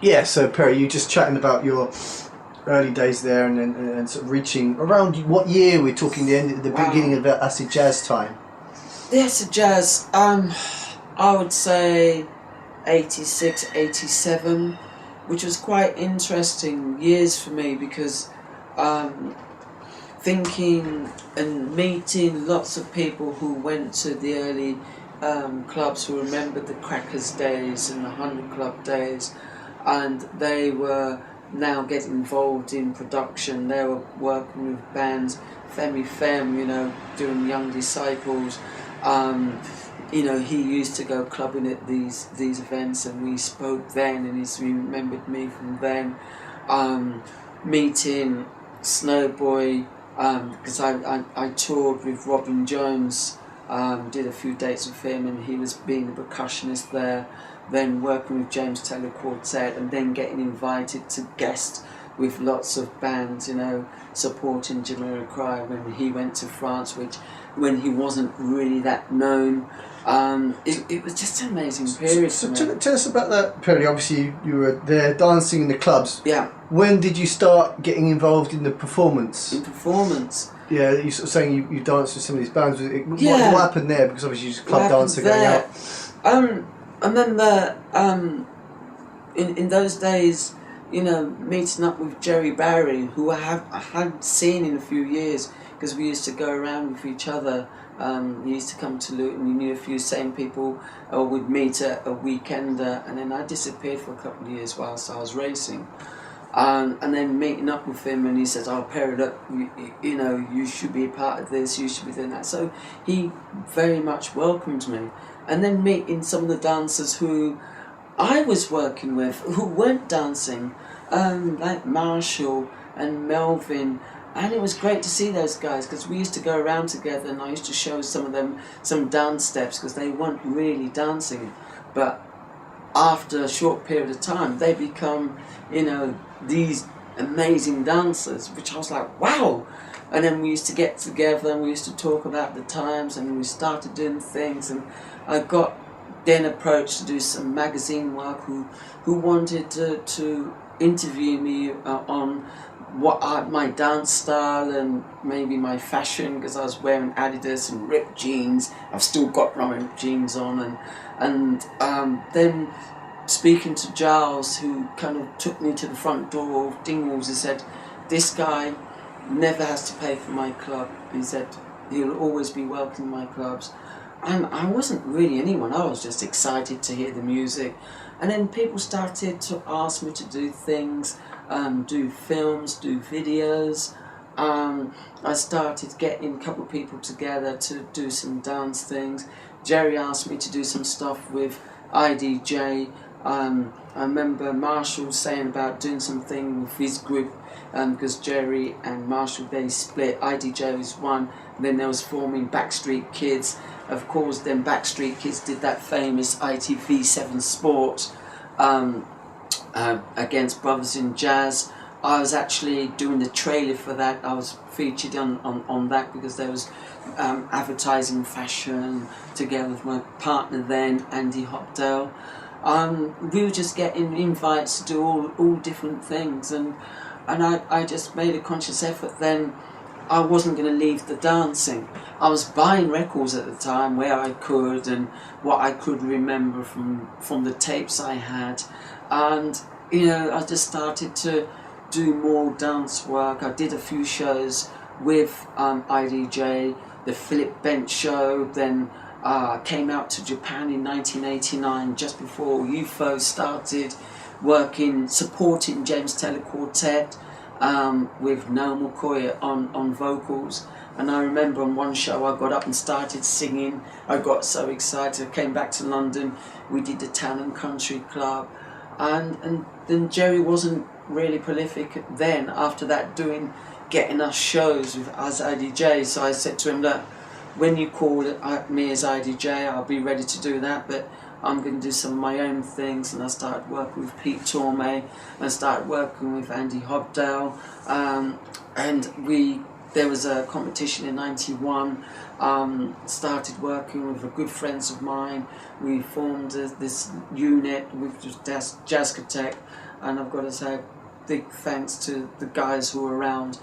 Yeah, so Perry, you just chatting about your early days there, and sort of reaching around what year we're talking? The beginning of the acid jazz time. The acid jazz, I would say 86, 87, which was quite interesting years for me because thinking and meeting lots of people who went to the early clubs, who remembered the Crackers days and the 100 Club days, and they were now getting involved in production. They were working with bands, Femi Fem, doing Young Disciples. He used to go clubbing at these events, and we spoke then, and he remembered me from then. Meeting Snowboy, because I toured with Robin Jones, did a few dates with him, and he was being a percussionist there. Then working with James Taylor Quartet, and then getting invited to guest with lots of bands, supporting Jamiroquai when he went to France, when he wasn't really that known. It was just an amazing period. So tell us about that period. Obviously, you were there dancing in the clubs. Yeah. When did you start getting involved in the performance? In performance? Yeah, you sort of saying you danced with some of these bands. What happened there? Because obviously you're a club dancer going out. I remember in those days, meeting up with Jerry Barry, who I hadn't seen in a few years, because we used to go around with each other. He used to come to Luton. He knew a few same people, or would meet at a weekender, and then I disappeared for a couple of years whilst I was racing. And then meeting up with him, and he says, "Oh, Perry, look, you should be a part of this. You should be doing that." So he very much welcomed me. And then meeting some of the dancers who I was working with, who weren't dancing, like Marshall and Melvin. And it was great to see those guys, because we used to go around together, and I used to show some of them some dance steps, because they weren't really dancing. But after a short period of time, they become, these amazing dancers, which I was like, wow. And then we used to get together, and we used to talk about the times, and we started doing things. And I got then approached to do some magazine work, who wanted to interview me on my dance style and maybe my fashion, because I was wearing Adidas and ripped jeans. I've still got my ripped jeans on, and then speaking to Giles, who kind of took me to the front door of Dingwalls, and said, "This guy never has to pay for my club." He said, "He'll always be welcome in my clubs." And I wasn't really anyone, I was just excited to hear the music. And then people started to ask me to do things, do films, do videos. I started getting a couple of people together to do some dance things. Jerry asked me to do some stuff with IDJ. I remember Marshall saying about doing something with his group, because Jerry and Marshall, they split. IDJ was one, then there was forming Backstreet Kids. Of course, then Backstreet Kids did that famous ITV7 Sport against Brothers in Jazz. I was actually doing the trailer for that. I was featured on that, because there was advertising fashion together with my partner then, Andy Hopdale. We were just getting invites to do all different things, and I just made a conscious effort then. I wasn't going to leave the dancing. I was buying records at the time where I could, and what I could remember from the tapes I had, and I just started to do more dance work. I did a few shows with IDJ, the Philip Bent show. Then came out to Japan in 1989, just before UFO started, supporting James Taylor Quartet, with Noel McCoy on vocals. And I remember on one show I got up and started singing. I got so excited. I came back to London, we did the Town and Country Club, and then Jerry wasn't really prolific then after that, getting us shows with us IDJ. So I said to him, "Look, when you call me as IDJ, I'll be ready to do that, but I'm going to do some of my own things." And I started working with Pete Torme, I started working with Andy Hobdale, and there was a competition in 91, started working with good friends of mine. We formed this unit with Jazzcotech, and I've got to say big thanks to the guys who were around.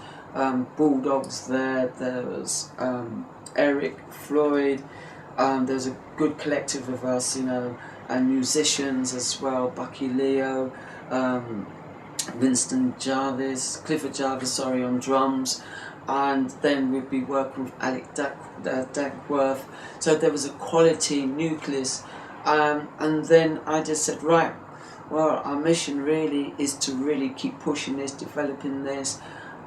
Bulldogs there was Eric, Floyd, there's a good collective of us, you know, and musicians as well, Bucky Leo, Winston Jarvis, Clifford Jarvis, sorry, on drums, and then we'd be working with Alec Duckworth, so there was a quality nucleus, and then I just said, right, well, our mission really is to really keep pushing this, developing this.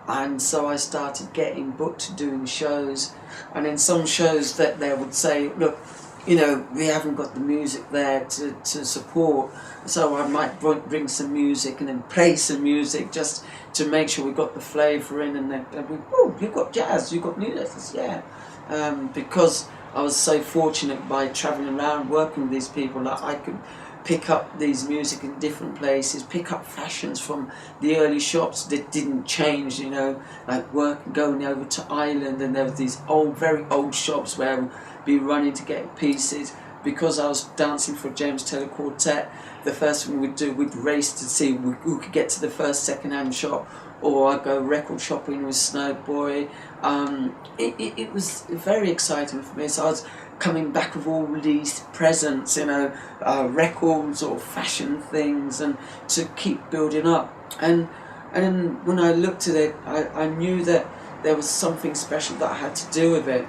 And so I started getting booked doing shows, and in some shows that they would say, look, you know, we haven't got the music there to support, so I might bring some music and then play some music just to make sure we got the flavour in, and they'd be, oh, you've got jazz, you've got music, yeah. Because I was so fortunate by travelling around working with these people that I could pick up these music in different places, pick up fashions from the early shops that didn't change, you know, like going over to Ireland, and there were these old, very old shops where I'd be running to get pieces. Because I was dancing for James Taylor Quartet, the first thing we'd do, we'd race to see who could get to the first second-hand shop, or I'd go record shopping with Snowboy. It was very exciting for me, so I was coming back with all these presents, you know, records or fashion things, and to keep building up. And when I looked at it, I knew that there was something special that I had to do with it.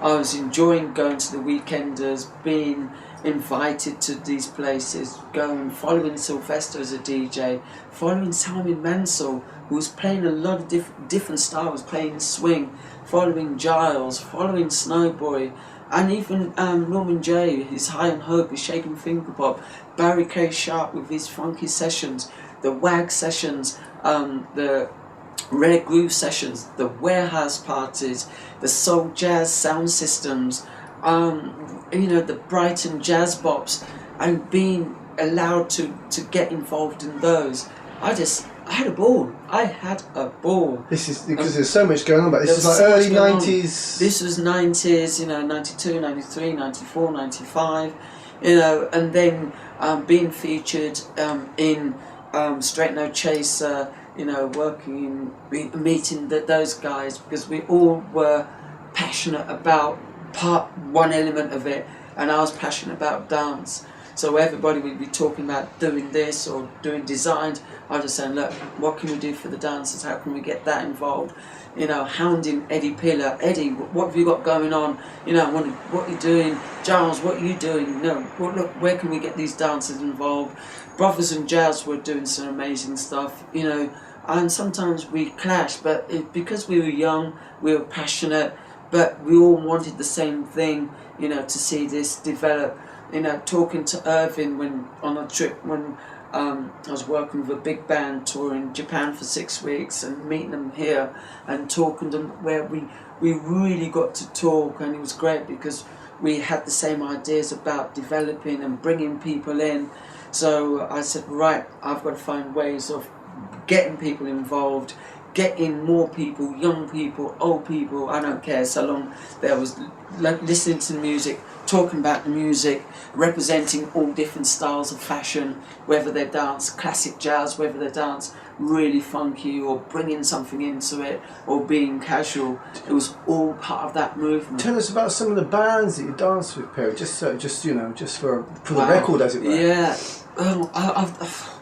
I was enjoying going to the Weekenders, being invited to these places, going, following Sylvester as a DJ, following Simon Mansell, who was playing a lot of different styles, playing swing, following Giles, following Snowboy, and even Norman J, his High and Hope, his Shaking Finger Pop, Barry K. Sharp with his funky sessions, the WAG sessions, the Rare Groove sessions, the Warehouse parties, the Soul Jazz sound systems, you know, the Brighton Jazz Bops, and being allowed to get involved in those. I had a ball. I had a ball. This is because there's so much going on, but this is like early 90s. This was 90s, you know, 92, 93, 94, 95, you know, and then being featured in Straight No Chaser, you know, meeting those guys, because we all were passionate about one element of it, and I was passionate about dance. So everybody would be talking about doing this or doing designs. I was just saying, look, what can we do for the dancers? How can we get that involved? You know, hounding Eddie Pillar. Eddie, what have you got going on? You know, what are you doing? Giles, what are you doing? You know, well, look, where can we get these dancers involved? Brothers and Jazz were doing some amazing stuff, you know, and sometimes we clashed, but because we were young, we were passionate, but we all wanted the same thing, you know, to see this develop. You know, talking to Irvin when on a trip when I was working with a big band touring Japan for 6 weeks, and meeting them here and talking to them, where we really got to talk, and it was great because we had the same ideas about developing and bringing people in. So I said, right, I've got to find ways of getting people involved, getting more people, young people, old people, I don't care, so long there was listening to the music, talking about the music, representing all different styles of fashion, whether they dance classic jazz, whether they dance really funky, or bringing something into it, or being casual. It was all part of that movement. Tell us about some of the bands that you danced with, Perry, just you know, just for the record, as it were. Yeah,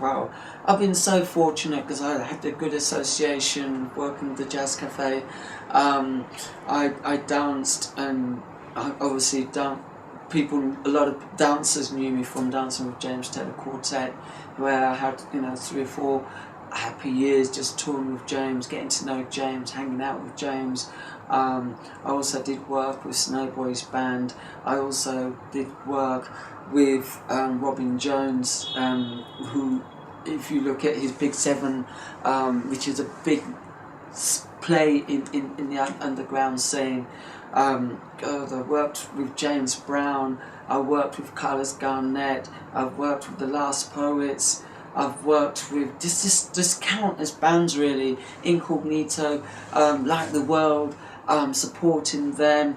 wow. I've been so fortunate because I had a good association working with the Jazz Cafe. I danced, and I obviously danced. A lot of dancers knew me from dancing with James Taylor Quartet, where I had, you know, 3 or 4 happy years just touring with James, getting to know James, hanging out with James. I also did work with Snowboy's band. I also did work with Robin Jones, who, if you look at his Big 7, which is a big play in the underground scene. I worked with James Brown, I worked with Carlos Garnett, I've worked with The Last Poets, I've worked with just countless bands really, Incognito, Like the World, supporting them.